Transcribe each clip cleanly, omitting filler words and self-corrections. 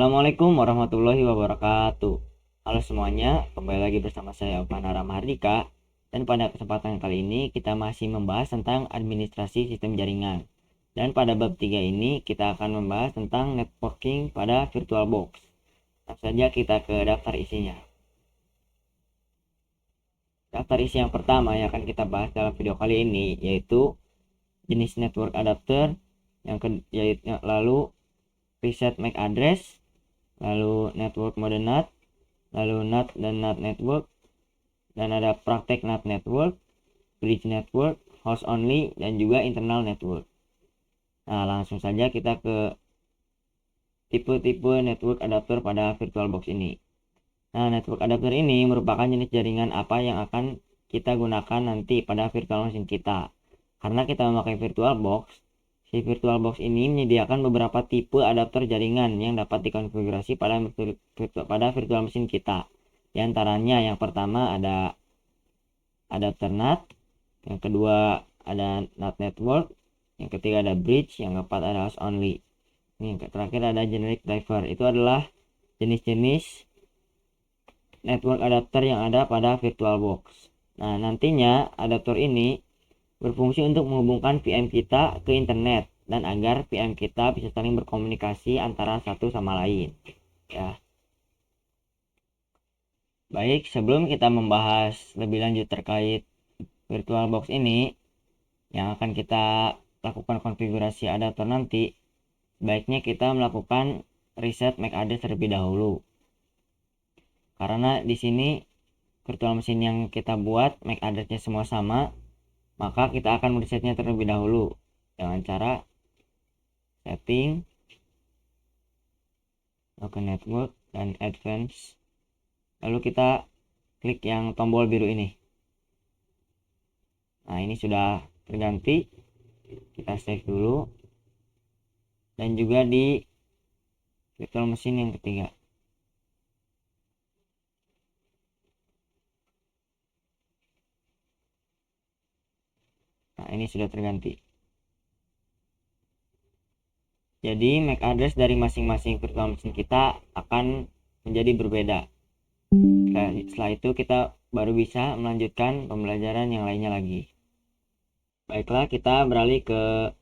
Assalamualaikum warahmatullahi wabarakatuh. Halo semuanya, kembali lagi bersama saya Opanara Mahardika. Dan pada kesempatan kali ini kita masih membahas tentang administrasi sistem jaringan. Dan pada bab 3 ini kita akan membahas tentang networking pada VirtualBox. Langsung saja kita ke daftar isinya. Daftar isi yang pertama yang akan kita bahas dalam video kali ini yaitu jenis network adapter, lalu preset MAC address, lalu network mode NAT, lalu NAT dan NAT network, dan ada praktek NAT network, bridge network, host only, dan juga internal network. Nah, langsung saja kita ke tipe-tipe network adapter pada VirtualBox ini. Nah, network adapter ini merupakan jenis jaringan apa yang akan kita gunakan nanti pada virtual machine kita. Karena kita memakai VirtualBox, si VirtualBox ini menyediakan beberapa tipe adapter jaringan yang dapat dikonfigurasi pada virtual machine kita. Di antaranya yang pertama ada adapter NAT, yang kedua ada NAT network, yang ketiga ada bridge, yang keempat ada host only. Yang terakhir ada generic driver. Itu adalah jenis-jenis network adapter yang ada pada VirtualBox. Nah, nantinya adapter ini berfungsi untuk menghubungkan VM kita ke internet dan agar VM kita bisa saling berkomunikasi antara satu sama lain. Ya. Baik, sebelum kita membahas lebih lanjut terkait VirtualBox ini yang akan kita lakukan konfigurasi adapter nanti, sebaiknya kita melakukan reset MAC address terlebih dahulu. Karena di sini virtual machine yang kita buat MAC address-nya semua sama, maka kita akan meresetnya terlebih dahulu dengan cara setting, local network, dan advance. Lalu kita klik yang tombol biru ini. Nah, ini sudah terganti. Kita save dulu. Dan juga di virtual machine yang ketiga. Nah, ini sudah terganti. Jadi MAC address dari masing-masing virtual machine kita akan menjadi berbeda. Setelah itu kita baru bisa melanjutkan pembelajaran yang lainnya lagi. Baiklah, kita beralih ke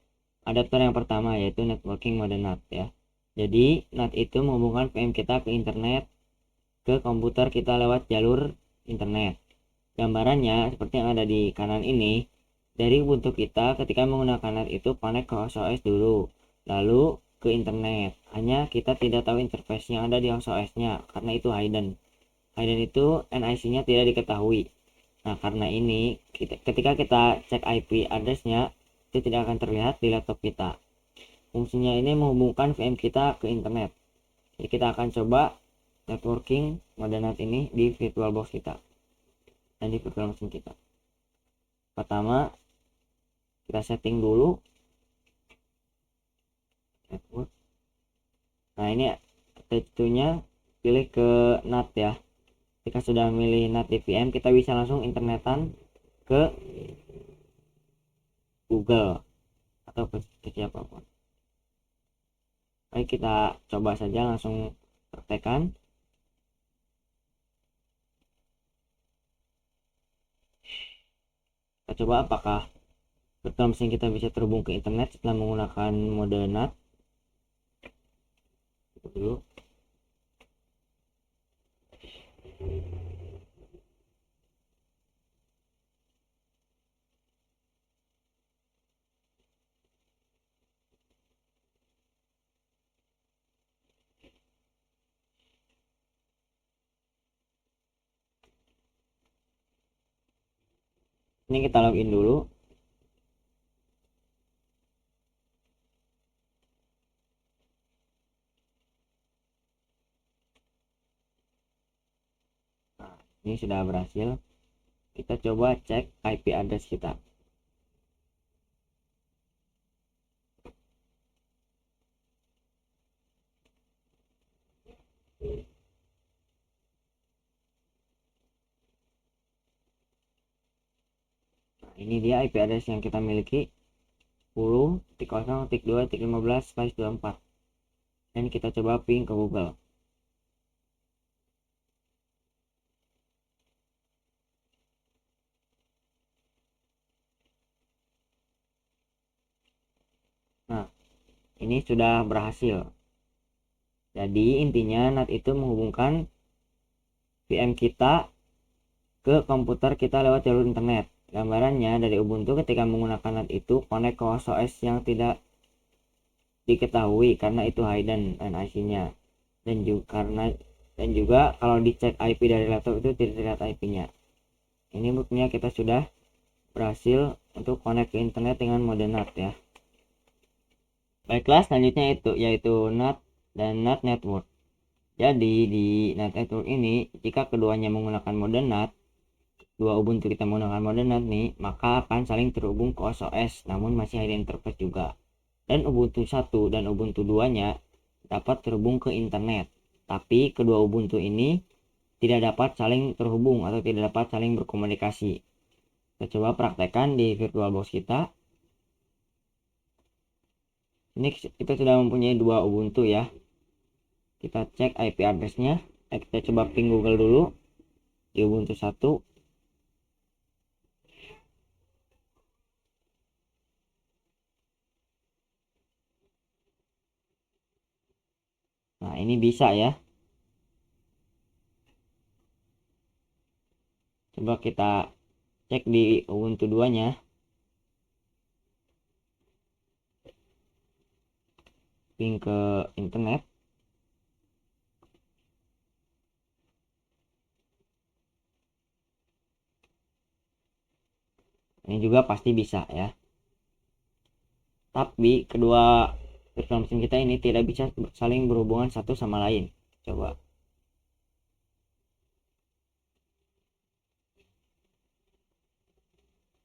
adapter yang pertama yaitu networking mode NAT ya. Jadi NAT itu menghubungkan VM kita ke internet, ke komputer kita lewat jalur internet. Gambarannya seperti yang ada di kanan ini. Dari Ubuntu kita ketika menggunakan NAT itu connect ke host OS dulu, lalu ke internet. Hanya kita tidak tahu interface yang ada di host OS-nya karena itu hidden. Hidden itu NIC-nya tidak diketahui. Nah, karena ini ketika kita cek IP address-nya itu tidak akan terlihat di laptop kita. Fungsinya ini menghubungkan VM kita ke internet. Jadi kita akan coba networking mode NAT ini di VirtualBox kita dan di virtual machine kita. Pertama, kita setting dulu network. Nah, ini nya pilih ke NAT ya. Jika sudah milih NAT di VM, kita bisa langsung internetan ke Google atau ke siapapun. Baik, kita coba saja langsung praktekkan. Kita coba apakah virtual machine kita bisa terhubung ke internet setelah menggunakan mode NAT. Dulu. Ini kita login dulu. Nah, ini sudah berhasil. Kita coba cek IP address kita. Nah, ini dia IP address yang kita miliki, 10.0.2.15/24. dan kita coba ping ke Google. Nah, ini sudah berhasil. Jadi intinya NAT itu menghubungkan VM kita ke komputer kita lewat jalur internet. Gambarannya dari Ubuntu ketika menggunakan NAT itu connect ke host OS yang tidak diketahui karena itu hidden NIC-nya, dan juga kalau dicek IP dari laptop itu tidak terlihat IP-nya. Ini buktinya kita sudah berhasil untuk connect ke internet dengan mode NAT ya. Baiklah, selanjutnya yaitu NAT dan NAT network. Jadi di NAT network ini jika keduanya menggunakan mode NAT, dua Ubuntu kita menggunakan mode NAT nih, maka akan saling terhubung ke OS namun masih hidden interface juga. Dan Ubuntu 1 dan Ubuntu 2-nya dapat terhubung ke internet. Tapi kedua Ubuntu ini tidak dapat saling terhubung atau tidak dapat saling berkomunikasi. Kita coba praktekkan di VirtualBox kita. Ini kita sudah mempunyai dua Ubuntu ya. Kita cek IP address-nya. Kita coba ping Google dulu di Ubuntu 1. Nah, ini bisa ya. Coba kita cek di Ubuntu 2-nya. Ping ke internet. Ini juga pasti bisa ya. Tapi kedua virtual machine kita ini tidak bisa saling berhubungan satu sama lain. Coba.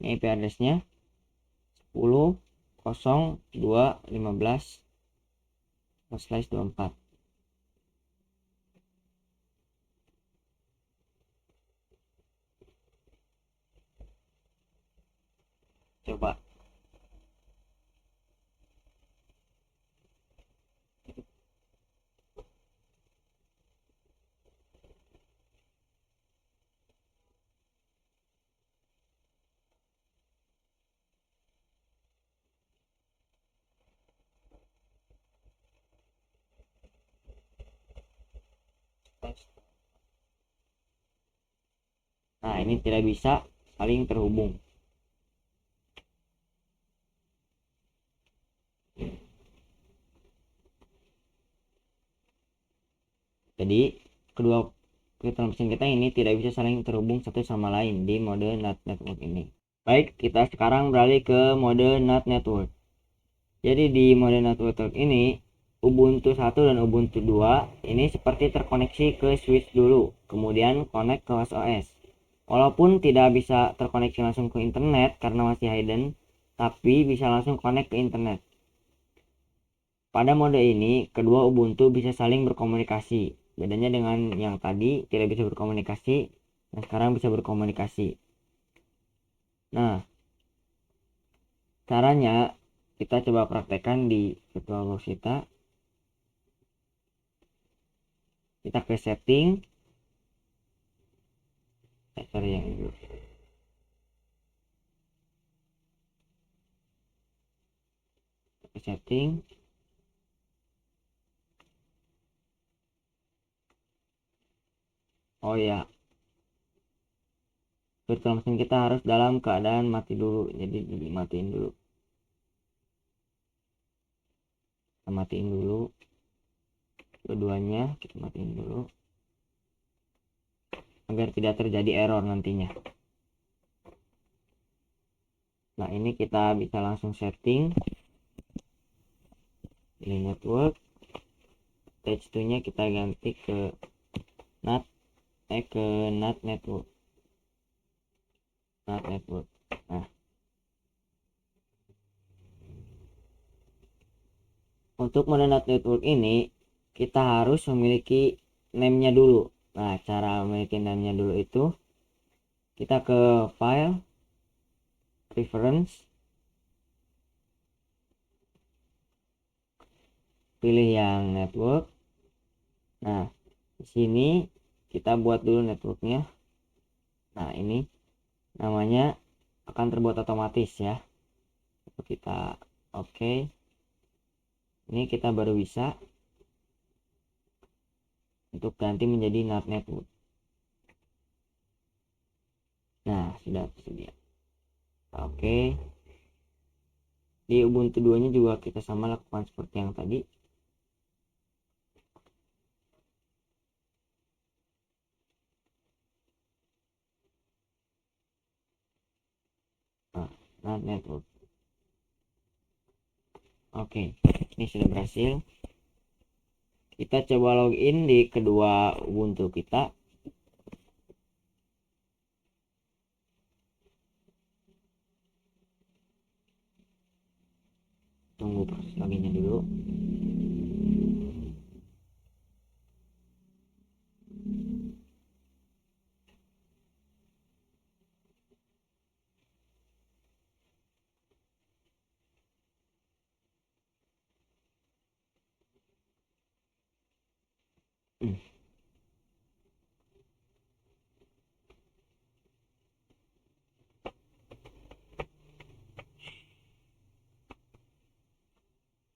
Ini IP address-nya 10.02.15/24. Coba. Nah, ini tidak bisa saling terhubung. Jadi, kedua virtual machine kita ini tidak bisa saling terhubung satu sama lain di mode NAT network ini. Baik, kita sekarang beralih ke mode NAT network. Jadi di mode NAT network ini, Ubuntu 1 dan Ubuntu 2 ini seperti terkoneksi ke switch dulu, kemudian connect ke host OS. Walaupun tidak bisa terkoneksi langsung ke internet karena masih hidden, tapi bisa langsung connect ke internet. Pada mode ini, kedua Ubuntu bisa saling berkomunikasi. Bedanya dengan yang tadi tidak bisa berkomunikasi, dan sekarang bisa berkomunikasi. Nah, caranya kita coba praktekkan di VirtualBox kita. Kita ke setting. Sorry yang dulu. Ke setting. Oh ya, virtual machine kita harus dalam keadaan mati dulu, jadi dimatiin dulu. Kita matiin dulu keduanya, kita matiin dulu agar tidak terjadi error nantinya. Nah, ini kita bisa langsung setting di network. Stage 2 nya kita ganti ke NAT network. NAT network. Nah, untuk mode NAT network ini kita harus memiliki name-nya dulu. Nah, cara memiliki name-nya dulu itu kita ke file, preference, pilih yang network. Nah, di sini kita buat dulu networknya. Nah, ini namanya akan terbuat otomatis ya. Kita oke. Ini kita baru bisa untuk ganti menjadi NAT network. Nah, sudah tersedia. Oke. Di Ubuntu 2 nya juga kita sama lakukan seperti yang tadi. Nah, NAT network. Oke, ini sudah berhasil. Kita coba login di kedua Ubuntu kita. Tunggu proses loginnya dulu.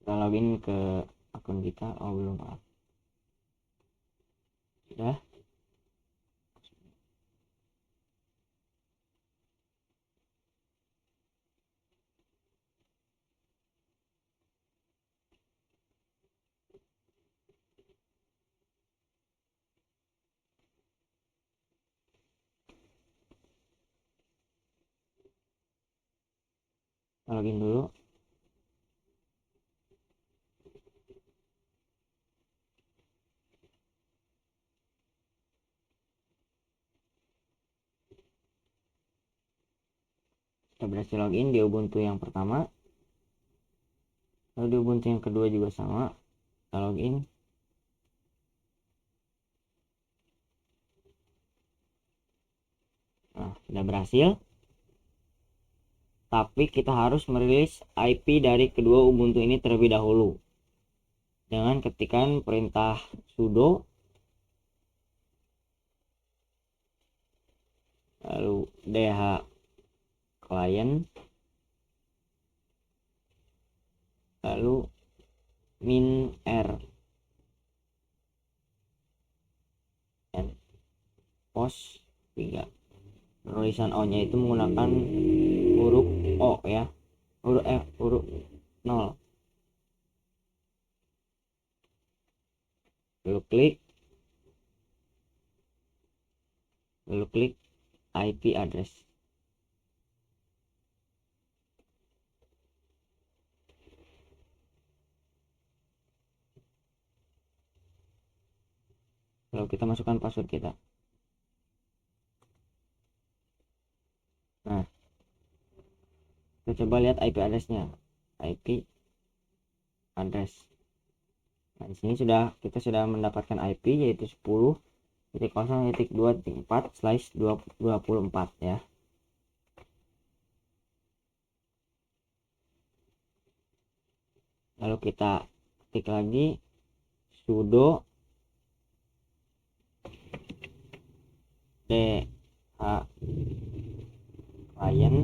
Kita login ke akun kita. Oh, belum, maaf. Sudah. Kita login dulu. Kita berhasil login di Ubuntu yang pertama. Lalu di Ubuntu yang kedua juga sama. Kita login. Nah, sudah berhasil. Tapi kita harus merilis IP dari kedua Ubuntu ini terlebih dahulu. Dengan ketikan perintah sudo lalu dh client lalu min r and post 3. Penulisan O nya itu menggunakan huruf O ya, huruf F, huruf 0. Lalu klik IP address. Lalu kita masukkan password kita. Nah, kita coba lihat IP address-nya. IP address. Nah, di sini kita sudah mendapatkan IP yaitu 10.0.2.4/24 ya. Lalu kita ketik lagi sudo dh client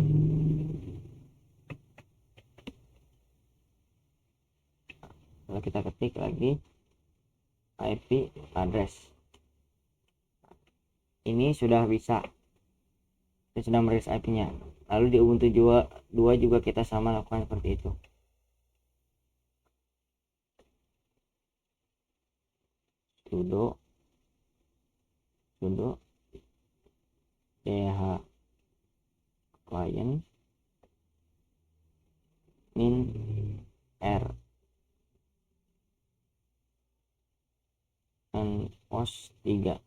lalu kita ketik lagi IP address. Ini sudah bisa, kita sudah merilis IP nya. Lalu di Ubuntu 2 juga kita sama lakukan seperti itu. Sudo dh client min r and post 3.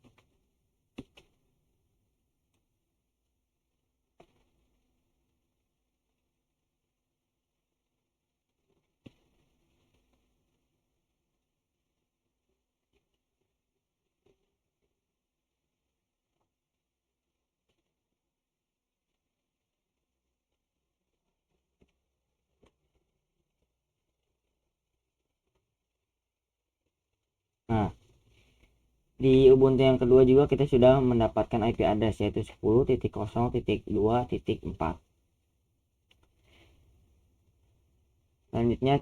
Nah, di Ubuntu yang kedua juga kita sudah mendapatkan IP address yaitu 10.0.2.4. Selanjutnya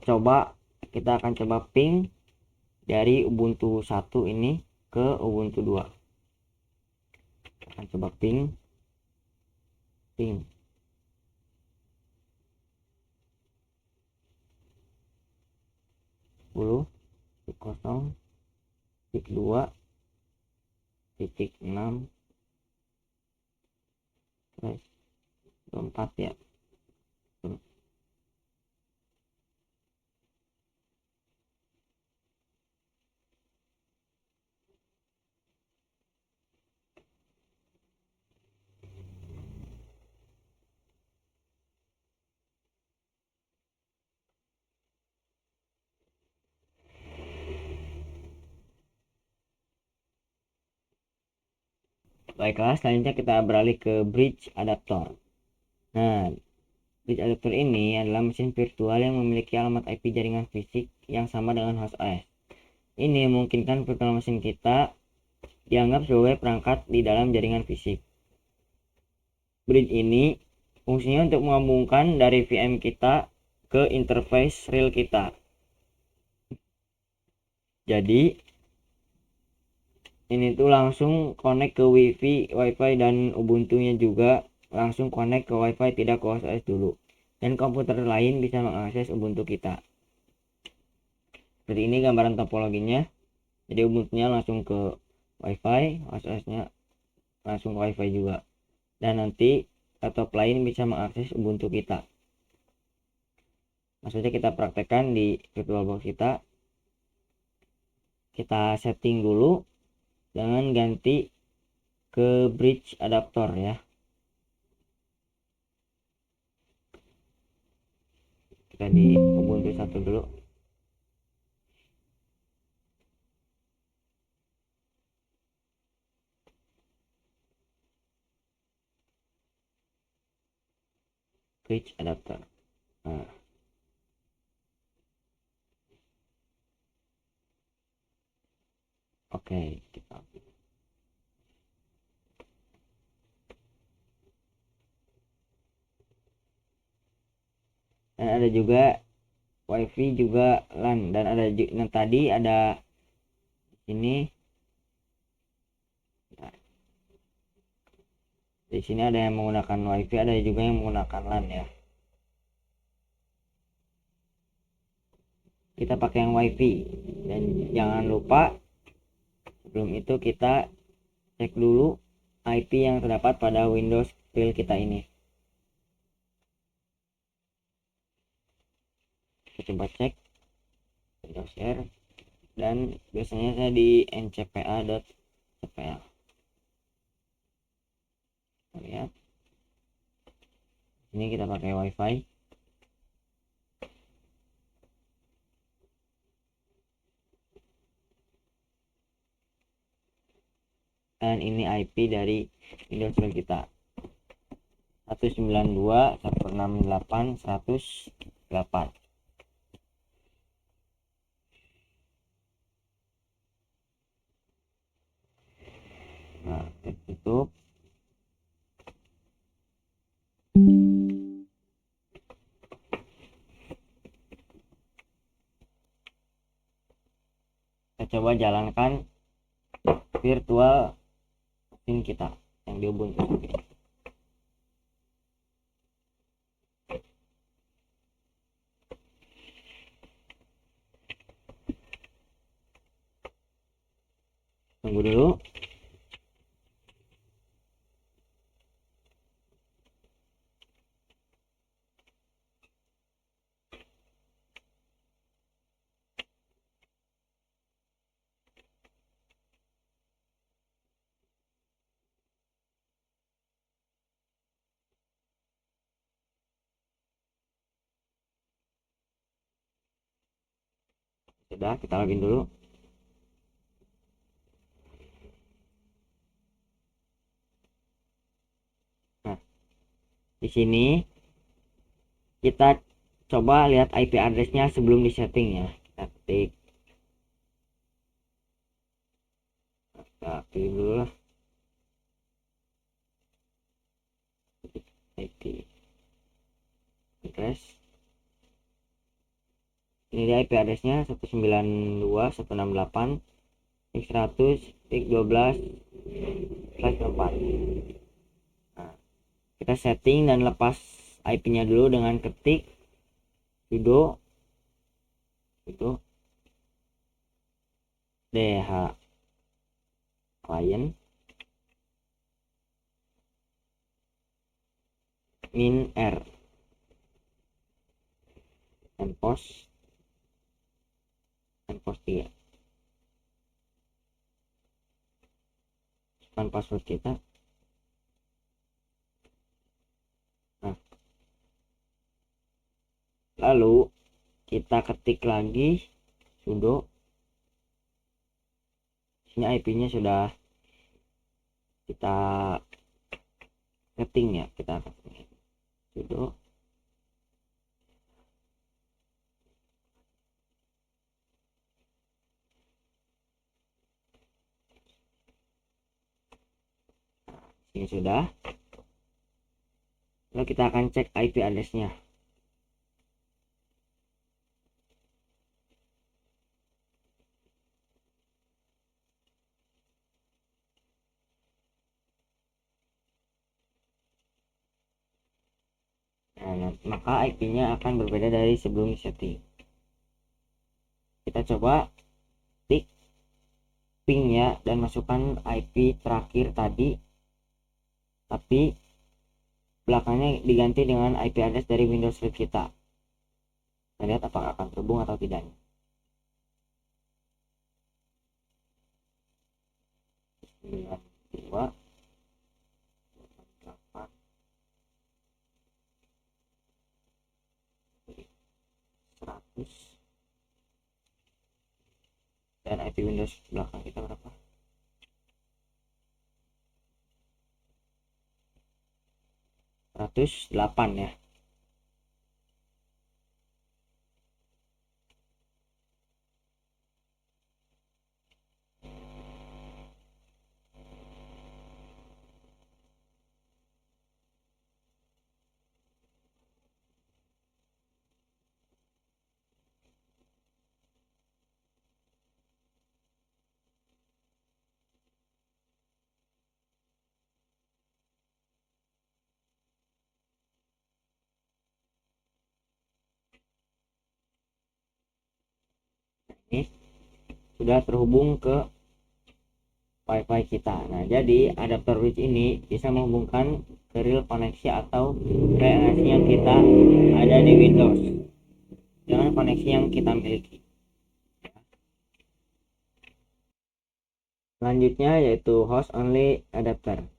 kita akan coba ping dari Ubuntu 1 ini ke Ubuntu 2. Kita akan coba ping 10.0.2.6/4 ya. Baiklah, selanjutnya kita beralih ke bridge adapter. Nah, bridge adapter ini adalah mesin virtual yang memiliki alamat IP jaringan fisik yang sama dengan host OS. Ini memungkinkan virtual mesin kita dianggap sebagai perangkat di dalam jaringan fisik. Bridge ini fungsinya untuk menghubungkan dari VM kita ke interface real kita. Jadi ini tuh langsung connect ke wifi dan Ubuntu-nya juga langsung connect ke wifi, tidak ke OS dulu, dan komputer lain bisa mengakses Ubuntu kita. Seperti ini gambaran topologinya. Jadi Ubuntu-nya langsung ke wifi, OS-nya langsung ke wifi juga, dan nanti laptop lain bisa mengakses Ubuntu kita. Maksudnya kita praktekkan di VirtualBox kita setting dulu dengan ganti ke bridge adapter ya. Kita di Ubuntu 1 dulu. Bridge adapter. Nah, oke, kita dan ada juga wifi juga LAN, dan ada yang tadi ada ini. Nah, di sini ada yang menggunakan wifi, ada juga yang menggunakan LAN ya. Kita pakai yang wifi, dan jangan lupa sebelum itu kita cek dulu IP yang terdapat pada Windows file kita ini. Kita coba cek Windows R, dan biasanya saya di ncpa.cpl. Lihat, ini kita pakai wifi. Dan ini IP dari Windows file kita 192.168.100.8. Nah, tutup. Kita coba jalankan virtual mesin kita yang di Ubuntu. Tunggu dulu. Sudah, kita login dulu. Nah, di sini kita coba lihat IP address-nya sebelum disetting ya. Kita ketik Kita pilih dulu lah IP address. Ini dia IP addressnya 192.168.x100.12/4. Nah, kita setting dan lepas IP-nya dulu dengan ketik sudo itu dh client min r and post 3 kan password kita. Nah, lalu kita ketik lagi sudo. Ini IP-nya sudah kita setting ya, kita ketik sudo ini sudah. Lalu kita akan cek IP address-nya. Nah, maka IP-nya akan berbeda dari sebelum setting. Kita coba tik ping-nya dan masukkan IP terakhir tadi, tapi belakangnya diganti dengan IP address dari Windows Live kita. Kita lihat apakah akan terhubung atau tidak. Dua 8 100 dan IP Windows belakang kita berapa? 108 ya. Ini sudah terhubung ke WiFi kita. Nah, jadi adapter bridge ini bisa menghubungkan ke real koneksi atau koneksi yang kita ada di Windows dengan koneksi yang kita miliki. Selanjutnya yaitu host only adapter.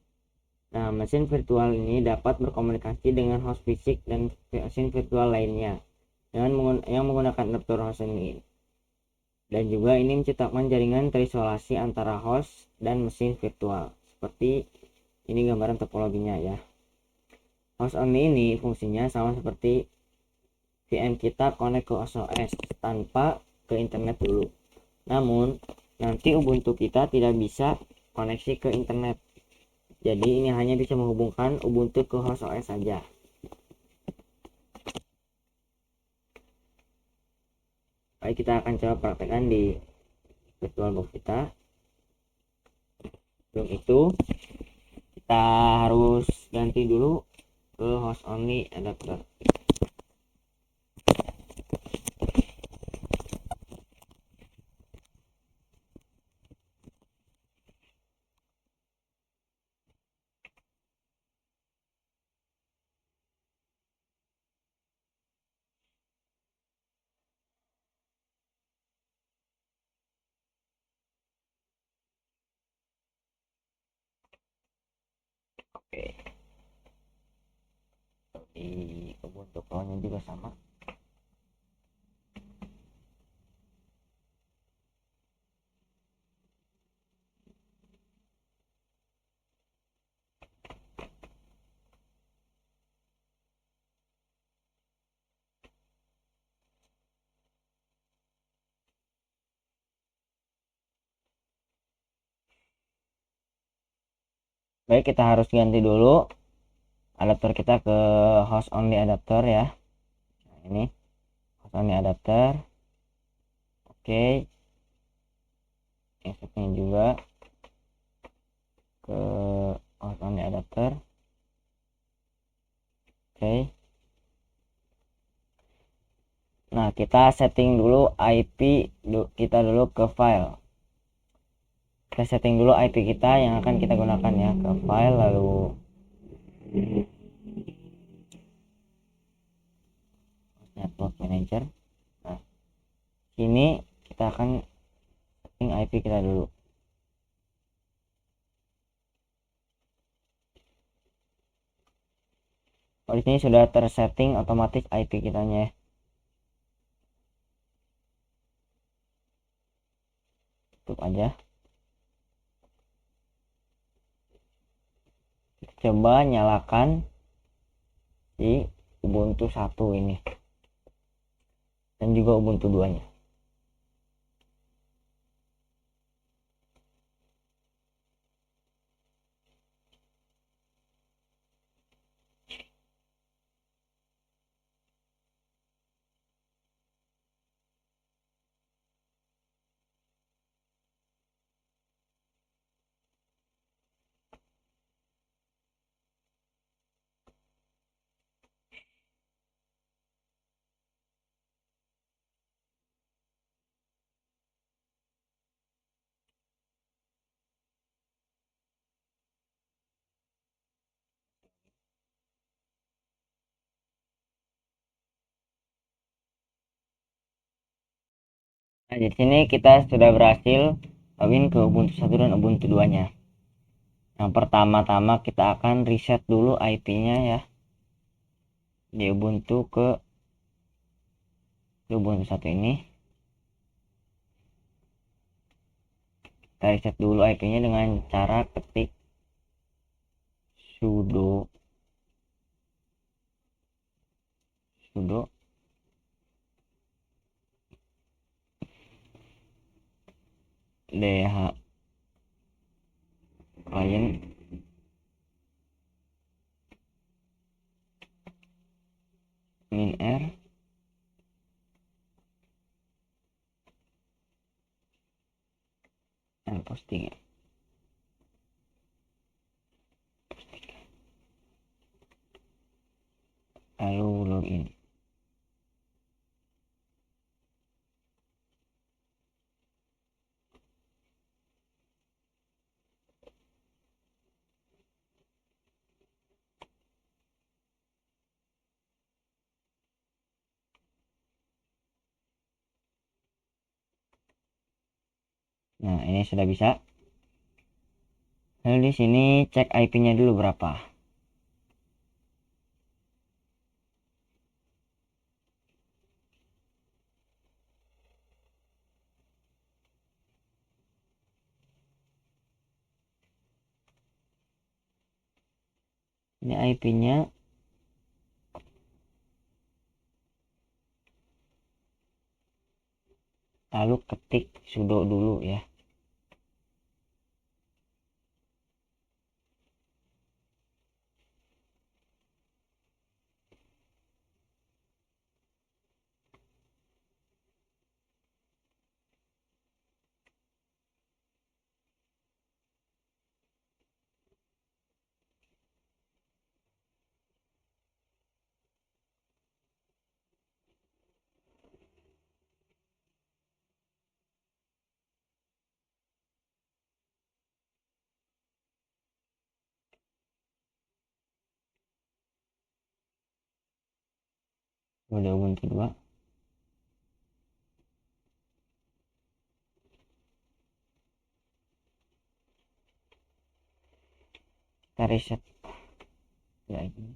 Nah, mesin virtual ini dapat berkomunikasi dengan host fisik dan mesin virtual lainnya dengan yang menggunakan adapter host ini. Dan juga ini menciptakan jaringan terisolasi antara host dan mesin virtual. Seperti ini gambaran topologinya ya. Host only ini fungsinya sama seperti VM kita connect ke OS tanpa ke internet dulu. Namun nanti Ubuntu kita tidak bisa koneksi ke internet. Jadi ini hanya bisa menghubungkan Ubuntu ke host OS saja. Baik, kita akan coba praktekkan di VirtualBox kita. Sebelum itu kita harus ganti dulu ke host only adapter. Oke, di Ubuntu Pro-nya juga sama. Baik, kita harus ganti dulu adapter kita ke host only adapter ya. Nah, ini host only adapter. Oke, insertnya juga ke host only adapter. Oke, nah kita setting dulu IP kita dulu ke file. Kita setting dulu IP kita yang akan kita gunakan ya, ke file lalu network manager. Nah, sini kita akan setting IP kita dulu. Oh, di sini sudah tersetting otomatis IP kitanya ya. Tutup aja. Coba nyalakan di Ubuntu 1 ini dan juga Ubuntu 2 nya. Nah, di sini kita sudah berhasil login ke Ubuntu 1 dan Ubuntu 2 nya. Yang pertama-tama kita akan reset dulu IP nya ya, di Ubuntu ke Ubuntu 1 ini. Kita reset dulu IP nya dengan cara ketik sudo dh client -r dan posting, lalu login. Nah, ini sudah bisa. Lalu di sini cek IP nya dulu berapa. Ini IP nya lalu ketik sudo dulu ya. Udah Ubuntu 2. Kita reset ya ini.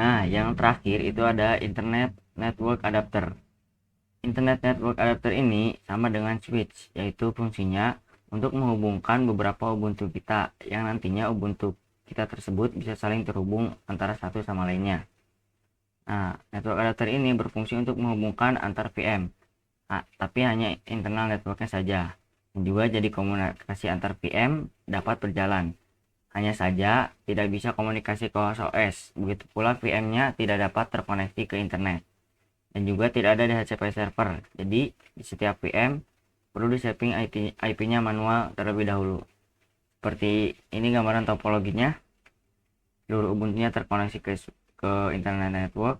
Nah, yang terakhir itu ada Internet Network Adapter. Internet Network Adapter ini sama dengan switch, yaitu fungsinya untuk menghubungkan beberapa Ubuntu kita, yang nantinya Ubuntu kita tersebut bisa saling terhubung antara satu sama lainnya. Nah, network adapter ini berfungsi untuk menghubungkan antar VM, tapi hanya internal networknya saja. Dan juga jadi komunikasi antar VM dapat berjalan. Hanya saja tidak bisa komunikasi ke host OS. Begitu pula VM-nya tidak dapat terkoneksi ke internet. Dan juga tidak ada DHCP server. Jadi di setiap VM perlu disetting IP-nya manual terlebih dahulu. Seperti ini gambaran topologinya. Seluruh Ubuntu-nya terkoneksi ke internet network,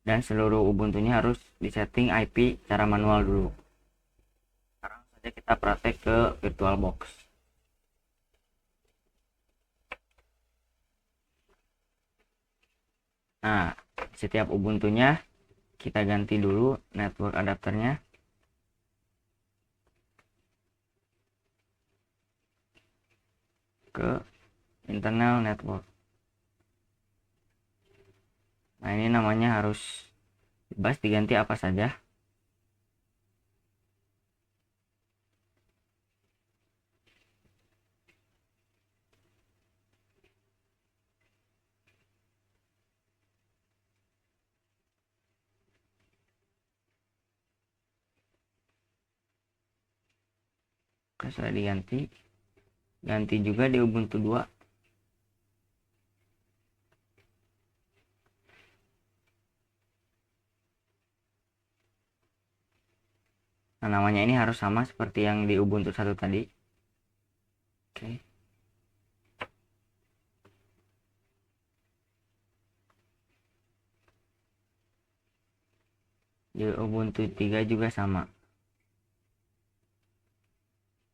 dan seluruh Ubuntu-nya harus disetting IP secara manual dulu. Sekarang saja kita praktek ke VirtualBox. Nah, setiap Ubuntu-nya kita ganti dulu network adapternya ke internal network. Nah, ini namanya harus bebas diganti apa saja. Sudah diganti. Ganti juga di Ubuntu 2. Nah, namanya ini harus sama seperti yang di Ubuntu 1 tadi. Oke. Di Ubuntu 3 juga sama.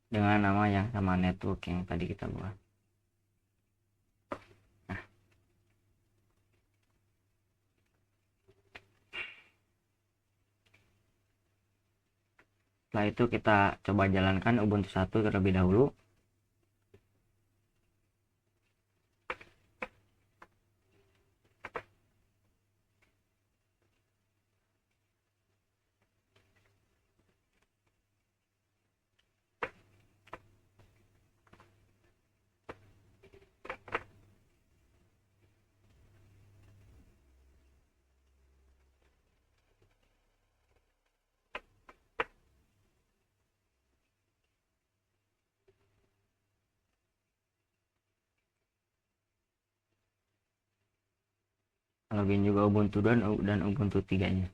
Dengan nama yang sama, network yang tadi kita buat. Nah, setelah itu kita coba jalankan Ubuntu 1 terlebih dahulu. Login juga Ubuntu dan Ubuntu 3-nya.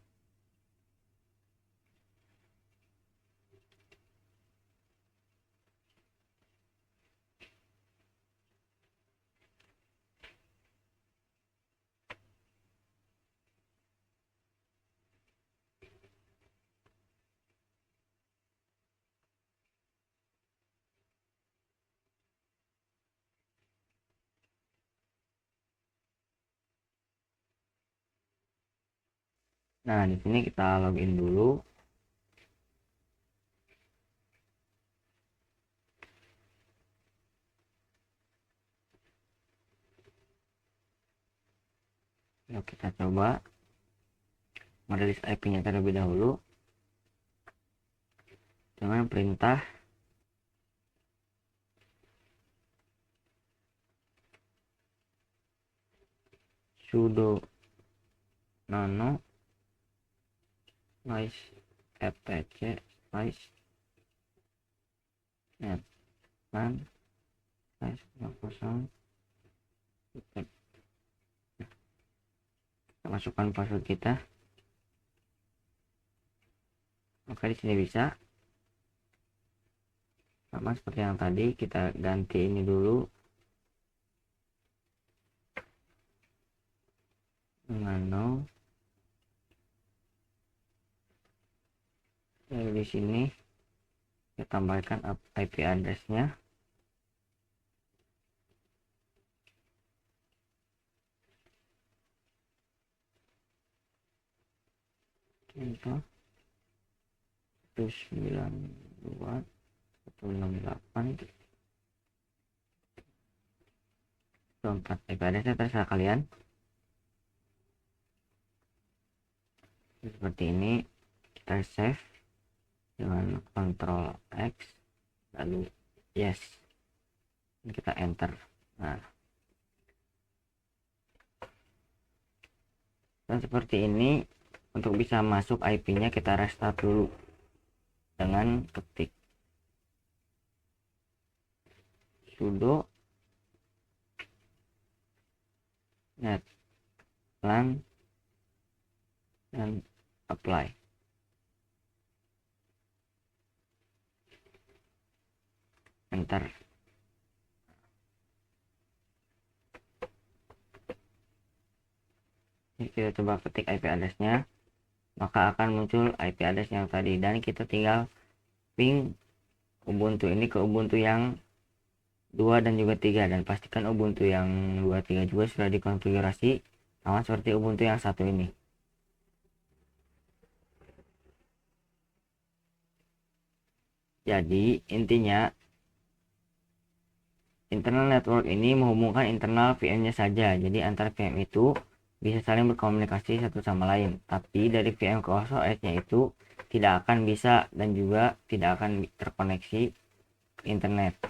Nah, di sini kita login dulu. Yuk kita coba merilis IP-nya terlebih dahulu dengan perintah sudo nano space etc space netman space 0. Kita masukkan password kita. Oke, di sini bisa sama seperti yang tadi. Kita ganti ini dulu nano. Lalu di sini kita tambahkan IP address-nya. Contoh 192.168.4. IP address-nya terserah kalian. seperti ini. Kita save dengan Ctrl X lalu yes, kita enter. Nah, dan seperti ini. Untuk bisa masuk IP-nya kita restart dulu dengan ketik sudo net lan dan apply. Enter. Jadi kita coba ketik IP address-nya, maka akan muncul IP address yang tadi, dan kita tinggal ping Ubuntu ini ke Ubuntu yang 2 dan juga 3, dan pastikan Ubuntu yang 2 3 juga sudah dikonfigurasi sama seperti Ubuntu yang satu ini. Jadi intinya internal network ini menghubungkan internal VM-nya saja. Jadi antar VM itu bisa saling berkomunikasi satu sama lain, tapi dari VM ke OS-nya itu tidak akan bisa dan juga tidak akan terkoneksi ke internet.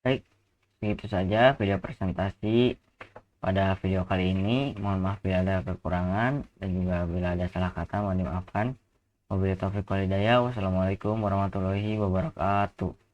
Baik, begitu saja video presentasi pada video kali ini. Mohon maaf bila ada kekurangan dan juga bila ada salah kata mohon dimaafkan. Wabillahi taufiq wal hidayah. Wassalamualaikum warahmatullahi wabarakatuh.